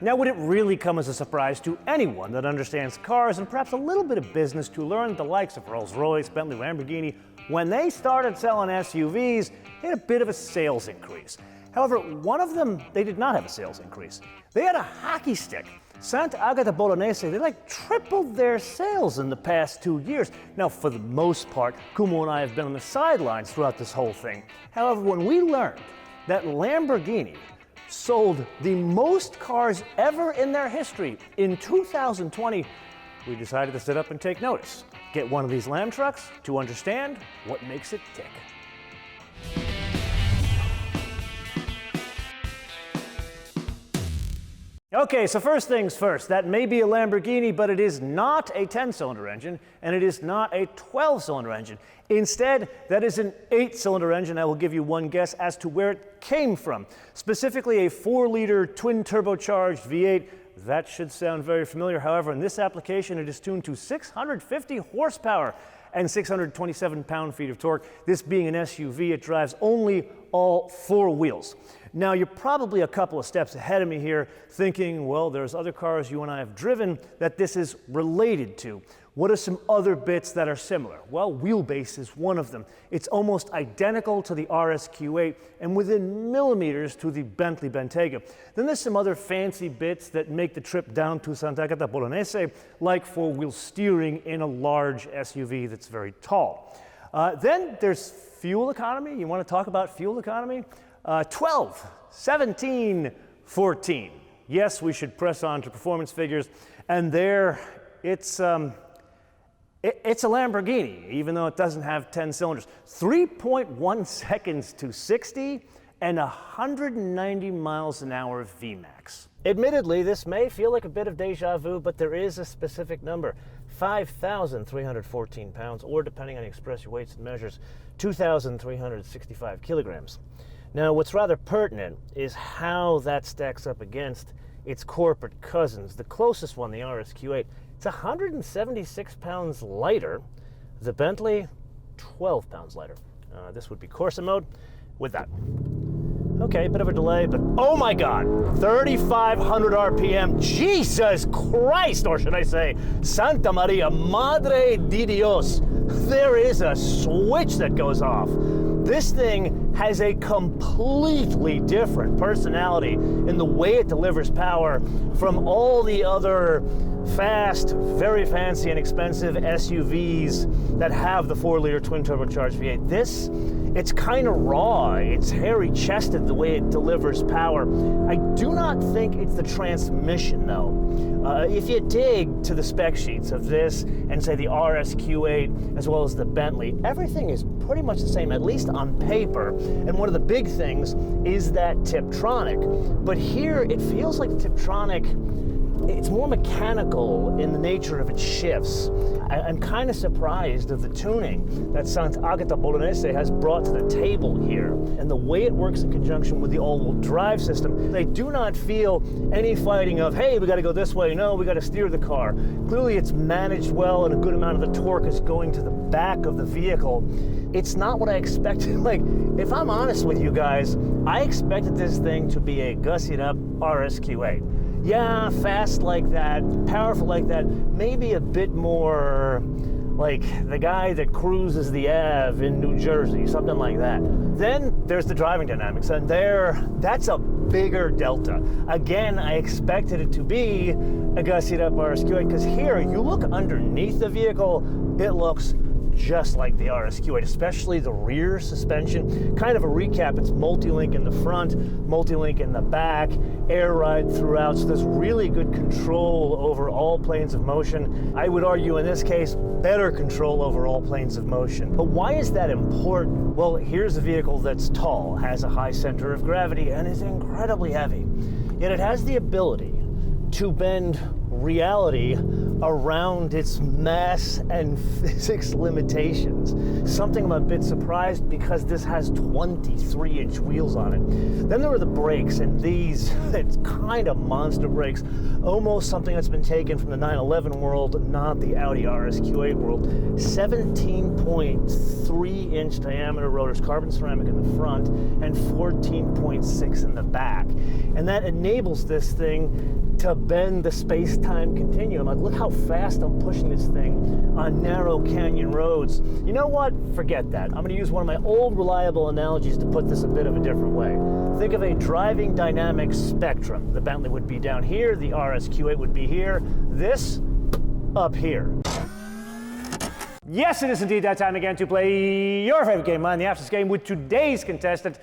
Now, would it really come as a surprise to anyone that understands cars and perhaps a little bit of business to learn the likes of Rolls-Royce, Bentley, Lamborghini, when they started selling SUVs, they had a bit of a sales increase. However, one of them, they did not have a sales increase. They had a hockey stick. Santa A'gata Bolognese, they tripled their sales in the past 2 years. Now, for the most part, Kumo and I have been on the sidelines throughout this whole thing. However, when we learned that Lamborghini sold the most cars ever in their history in 2020, we decided to sit up and take notice. Get one of these Lam trucks to understand what makes it tick. Okay, so first things first, that may be a Lamborghini, but it is not a 10-cylinder engine, and it is not a 12-cylinder engine. Instead, that is an 8-cylinder engine. I will give you one guess as to where it came from. Specifically, a 4-liter twin-turbocharged V8. That should sound very familiar. However, in this application, it is tuned to 650 horsepower and 627 pound-feet of torque. This being an SUV, it drives only all 4 wheels. Now, you're probably a couple of steps ahead of me here, thinking, well, there's other cars you and I have driven that this is related to. What are some other bits that are similar? Well, wheelbase is one of them. It's almost identical to the RS Q8 and within millimeters to the Bentley Bentayga. Then there's some other fancy bits that make the trip down to Santa A'gata Bolognese, like 4-wheel steering in a large SUV that's very tall. Then there's fuel economy. You want to talk about fuel economy? 12, 17, 14. Yes, we should press on to performance figures. And there, it's a Lamborghini, even though it doesn't have 10 cylinders. 3.1 seconds to 60 and 190 miles an hour VMAX. Admittedly, this may feel like a bit of deja vu, but there is a specific number. 5,314 pounds, or depending on the express your weights and measures, 2,365 kilograms. Now, what's rather pertinent is how that stacks up against its corporate cousins. The closest one, the RS Q8, it's 176 pounds lighter. The Bentley, 12 pounds lighter. This would be Corsa mode with that. Okay, bit of a delay, but oh my God, 3,500 RPM. Jesus Christ, or should I say, Santa Maria, Madre di Dios. There is a switch that goes off. This thing has a completely different personality in the way it delivers power from all the other fast, very fancy and expensive SUVs that have the 4-liter twin turbocharged V8. This, it's kind of raw, it's hairy-chested the way it delivers power. I do not think it's the transmission though. If you dig to the spec sheets of this and say the RS Q8 as well as the Bentley, everything is pretty much the same, at least on paper. And one of the big things is that Tiptronic. But here it feels like the Tiptronic, it's more mechanical in the nature of its shifts. I'm kind of surprised of the tuning that Santa A'gata Bolognese has brought to the table here and the way it works in conjunction with the all-wheel drive system. They do not feel any fighting of, hey, we got to go this way. No, we got to steer the car. Clearly it's managed well and a good amount of the torque is going to the back of the vehicle. It's not what I expected. Like, if I'm honest with you guys, I expected this thing to be a gussied up RS Q8. Yeah, fast like that, powerful like that, maybe a bit more like the guy that cruises the Ave in New Jersey, something like that. Then there's the driving dynamics, and that's a bigger delta. Again, I expected it to be a gussied up RS Q8, because here, you look underneath the vehicle, it looks just like the RS Q8, especially the rear suspension. Kind of a recap, it's multi-link in the front, multi-link in the back, air ride throughout, so there's really good control over all planes of motion. I would argue in this case, better control over all planes of motion. But why is that important? Well, here's a vehicle that's tall, has a high center of gravity, and is incredibly heavy. Yet it has the ability to bend reality around its mass and physics limitations. Something I'm a bit surprised because this has 23-inch wheels on it. Then there are the brakes, and these, it's kind of monster brakes. Almost something that's been taken from the 911 world, not the Audi RS Q8 world. 17.3-inch diameter rotors, carbon ceramic in the front, and 14.6 in the back. And that enables this thing to bend the space-time continuum. Like, look how fast I'm pushing this thing on narrow canyon roads. You know what? Forget that. I'm going to use one of my old reliable analogies to put this a bit of a different way. Think of a driving dynamic spectrum. The Bentley would be down here, the RS Q8 would be here, this up here. Yes, it is indeed that time again to play your favorite game, Mind the Absence game, with today's contestant,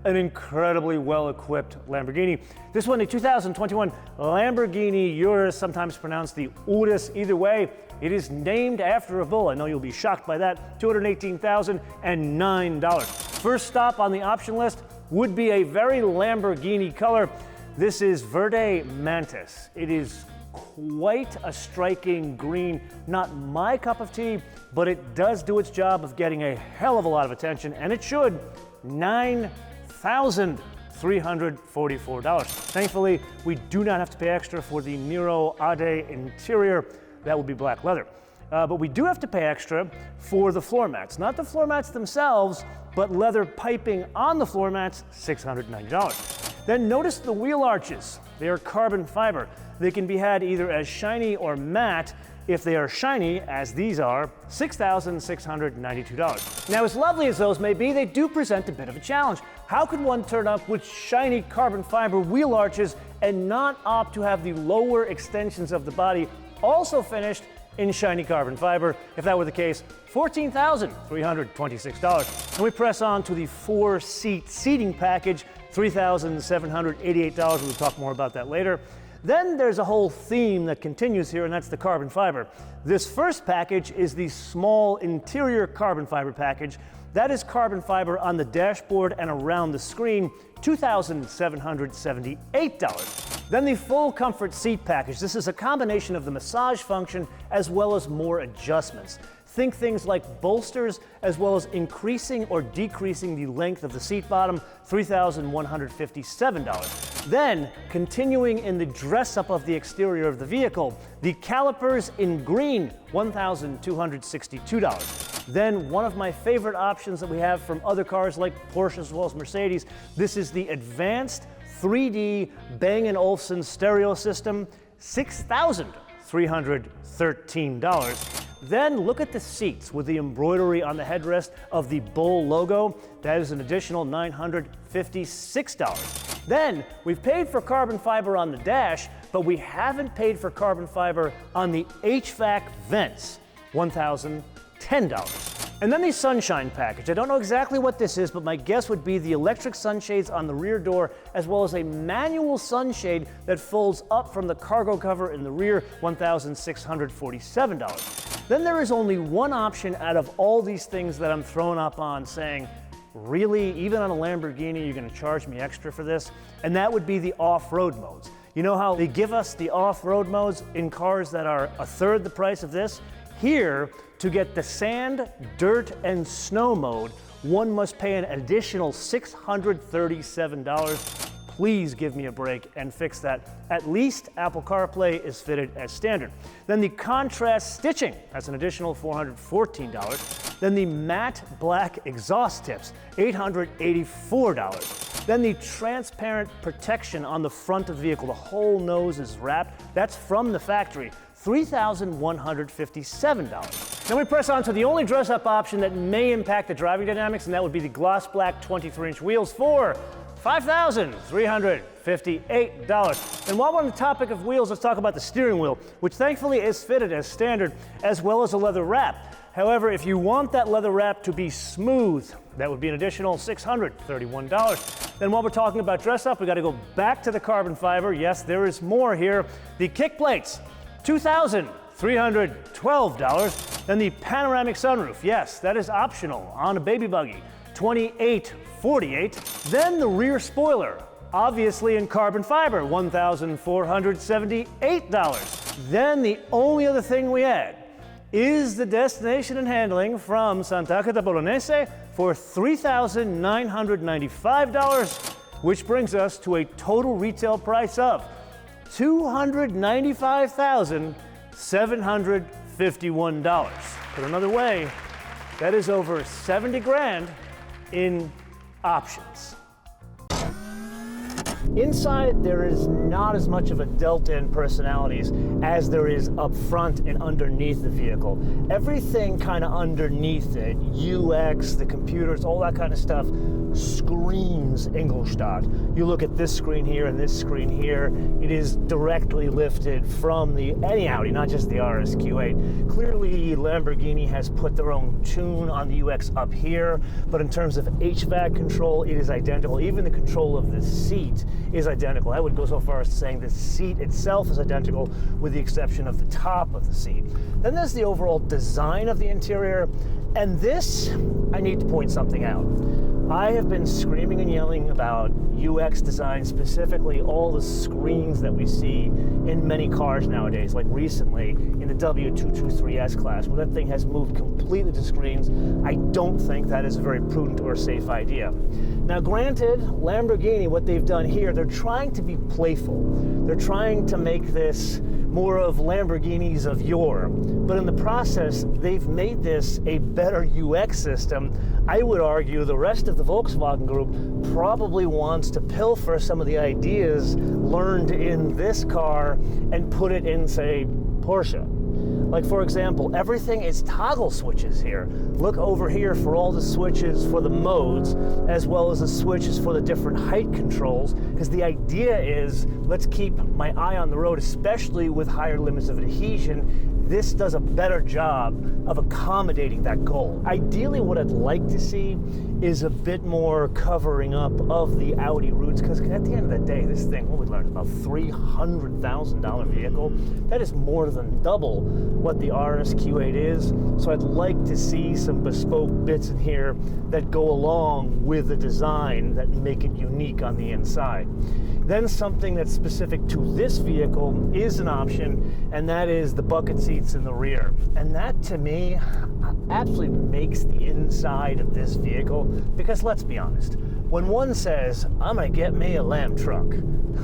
an incredibly well-equipped Lamborghini. This one, a 2021 Lamborghini Urus, sometimes pronounced the Urus. Either way, it is named after a bull. I know you'll be shocked by that. $218,009. First stop on the option list would be a very Lamborghini color. This is Verde Mantis. It is quite a striking green. Not my cup of tea, but it does do its job of getting a hell of a lot of attention, and it should. $9,344. Thankfully, we do not have to pay extra for the Nero Ade interior. That would be black leather. But we do have to pay extra for the floor mats. Not the floor mats themselves, but leather piping on the floor mats, $690. Then notice the wheel arches. They are carbon fiber. They can be had either as shiny or matte. If they are shiny, as these are, $6,692. Now, as lovely as those may be, they do present a bit of a challenge. How could one turn up with shiny carbon fiber wheel arches and not opt to have the lower extensions of the body also finished in shiny carbon fiber? If that were the case, $14,326. And we press on to the 4-seat seating package, $3,788. We'll talk more about that later. Then there's a whole theme that continues here, and that's the carbon fiber. This first package is the small interior carbon fiber package. That is carbon fiber on the dashboard and around the screen, $2,778. Then the full comfort seat package. This is a combination of the massage function as well as more adjustments. Think things like bolsters, as well as increasing or decreasing the length of the seat bottom, $3,157. Then, continuing in the dress-up of the exterior of the vehicle, the calipers in green, $1,262. Then, one of my favorite options that we have from other cars like Porsche as well as Mercedes, this is the advanced 3D Bang & Olufsen stereo system, $6,313. Then look at the seats with the embroidery on the headrest of the Bull logo. That is an additional $956. Then we've paid for carbon fiber on the dash, but we haven't paid for carbon fiber on the HVAC vents, $1,010. And then the sunshine package. I don't know exactly what this is, but my guess would be the electric sunshades on the rear door, as well as a manual sunshade that folds up from the cargo cover in the rear, $1,647. Then there is only one option out of all these things that I'm throwing up on saying, really, even on a Lamborghini, you're gonna charge me extra for this? And that would be the off-road modes. You know how they give us the off-road modes in cars that are a third the price of this? Here, to get the sand, dirt, and snow mode, one must pay an additional $637. Please give me a break and fix that. At least Apple CarPlay is fitted as standard. Then the contrast stitching, that's an additional $414. Then the matte black exhaust tips, $884. Then the transparent protection on the front of the vehicle, the whole nose is wrapped, that's from the factory, $3,157. Then we press on to the only dress-up option that may impact the driving dynamics, and that would be the gloss black 23-inch wheels for $5,358. And while we're on the topic of wheels, let's talk about the steering wheel, which thankfully is fitted as standard, as well as a leather wrap. However, if you want that leather wrap to be smooth, that would be an additional $631. Then while we're talking about dress-up, we got to go back to the carbon fiber. Yes, there is more here. The kick plates, $2,312. Then the panoramic sunroof, yes, that is optional on a baby buggy, $2,848. Then the rear spoiler, obviously in carbon fiber, $1,478. Then the only other thing we add is the destination and handling from Santa A'gata Bolognese for $3,995, which brings us to a total retail price of $295,751. Put another way, that is over 70 grand in options. Inside, there is not as much of a delta in personalities as there is up front and underneath the vehicle. Everything kind of underneath it, UX, the computers, all that kind of stuff, screams Ingolstadt. You look at this screen here and this screen here, it is directly lifted from any Audi, not just the RS Q8. Clearly, Lamborghini has put their own tune on the UX up here, but in terms of HVAC control, it is identical. Even the control of the seat is identical. I would go so far as to saying the seat itself is identical with the exception of the top of the seat. Then there's the overall design of the interior, and this, I need to point something out. I have been screaming and yelling about UX design, specifically all the screens that we see in many cars nowadays, like recently in the W223S class, where that thing has moved completely to screens. I don't think that is a very prudent or safe idea. Now granted, Lamborghini, what they've done here, they're trying to be playful. They're trying to make this more of Lamborghinis of yore, but in the process, they've made this a better UX system. I would argue the rest of the Volkswagen Group probably wants to pilfer some of the ideas learned in this car and put it in, say, Porsche. Like, for example, everything is toggle switches here. Look over here for all the switches for the modes, as well as the switches for the different height controls, because the idea is, let's keep my eye on the road, especially with higher limits of adhesion. This does a better job of accommodating that goal. Ideally, what I'd like to see is a bit more covering up of the Audi roots, because at the end of the day, this thing, what we learned, about $300,000 vehicle, that is more than double what the RS Q8 is. So I'd like to see some bespoke bits in here that go along with the design that make it unique on the inside. Then something that's specific to this vehicle is an option, and that is the bucket seats in the rear. And that, to me, absolutely makes the inside of this vehicle, because let's be honest, when one says, I'm gonna get me a Lam truck,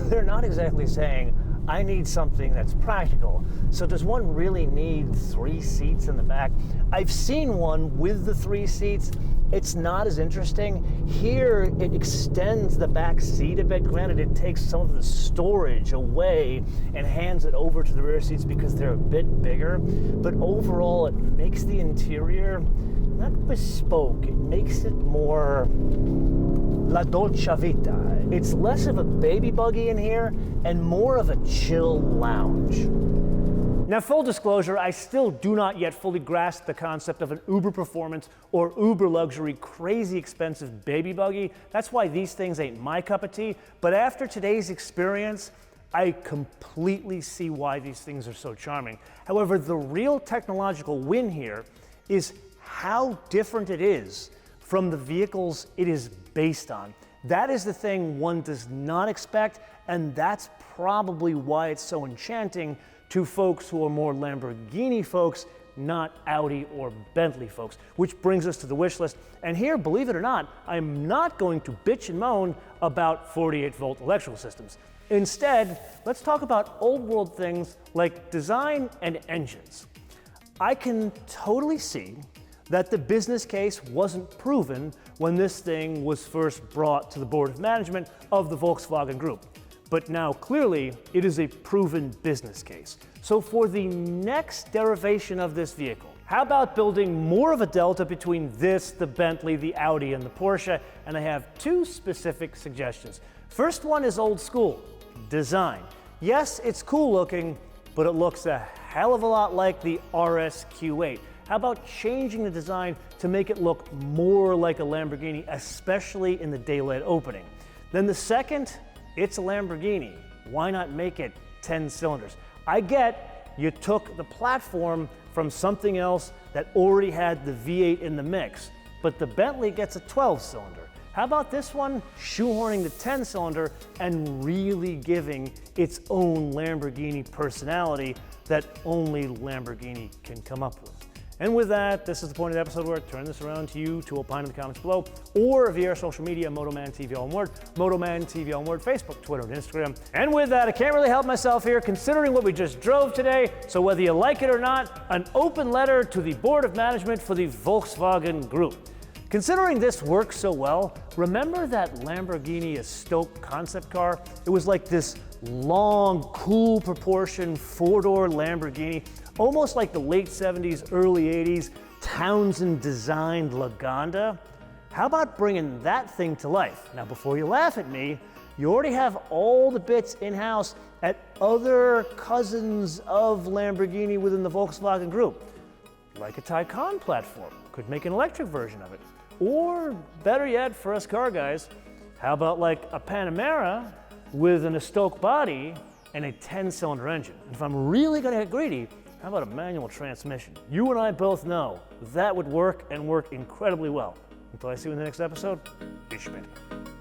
they're not exactly saying, I need something that's practical. So does one really need 3 seats in the back? I've seen one with the 3 seats. It's not as interesting. Here, it extends the back seat a bit. Granted, it takes some of the storage away and hands it over to the rear seats because they're a bit bigger. But overall, it makes the interior not bespoke. It makes it more La Dolce Vita. It's less of a baby buggy in here and more of a chill lounge. Now, full disclosure, I still do not yet fully grasp the concept of an uber performance or uber luxury, crazy expensive baby buggy. That's why these things ain't my cup of tea. But after today's experience, I completely see why these things are so charming. However, the real technological win here is how different it is from the vehicles it is based on. That is the thing one does not expect, and that's probably why it's so enchanting to folks who are more Lamborghini folks, not Audi or Bentley folks. Which brings us to the wish list. And here, believe it or not, I'm not going to bitch and moan about 48-volt electrical systems. Instead, let's talk about old world things like design and engines. I can totally see that the business case wasn't proven when this thing was first brought to the board of management of the Volkswagen Group. But now clearly it is a proven business case. So for the next derivation of this vehicle, how about building more of a delta between this, the Bentley, the Audi, and the Porsche? And I have 2 specific suggestions. First one is old school, design. Yes, it's cool looking, but it looks a hell of a lot like the RS Q8. How about changing the design to make it look more like a Lamborghini, especially in the daylight opening? Then the second, it's a Lamborghini. Why not make it 10 cylinders? I get you took the platform from something else that already had the V8 in the mix, but the Bentley gets a 12 cylinder. How about this one? Shoehorning the 10-cylinder and really giving its own Lamborghini personality that only Lamborghini can come up with. And with that, this is the point of the episode where I turn this around to you to opine in the comments below, or via our social media, MotoManTV all one word, MotoManTV all one word, Facebook, Twitter, and Instagram. And with that, I can't really help myself here, considering what we just drove today. So whether you like it or not, an open letter to the Board of Management for the Volkswagen Group. Considering this works so well, remember that Lamborghini Stoke concept car? It was like this long, cool proportion, four-door Lamborghini, almost like the late 70s, early 80s Townsend-designed Lagonda. How about bringing that thing to life? Now, before you laugh at me, you already have all the bits in-house at other cousins of Lamborghini within the Volkswagen Group. Like a Taycan platform, could make an electric version of it. Or better yet, for us car guys, how about like a Panamera with an Stoke body and a 10-cylinder engine? And if I'm really gonna get greedy, how about a manual transmission? You and I both know that would work and work incredibly well. Until I see you in the next episode, ich bin.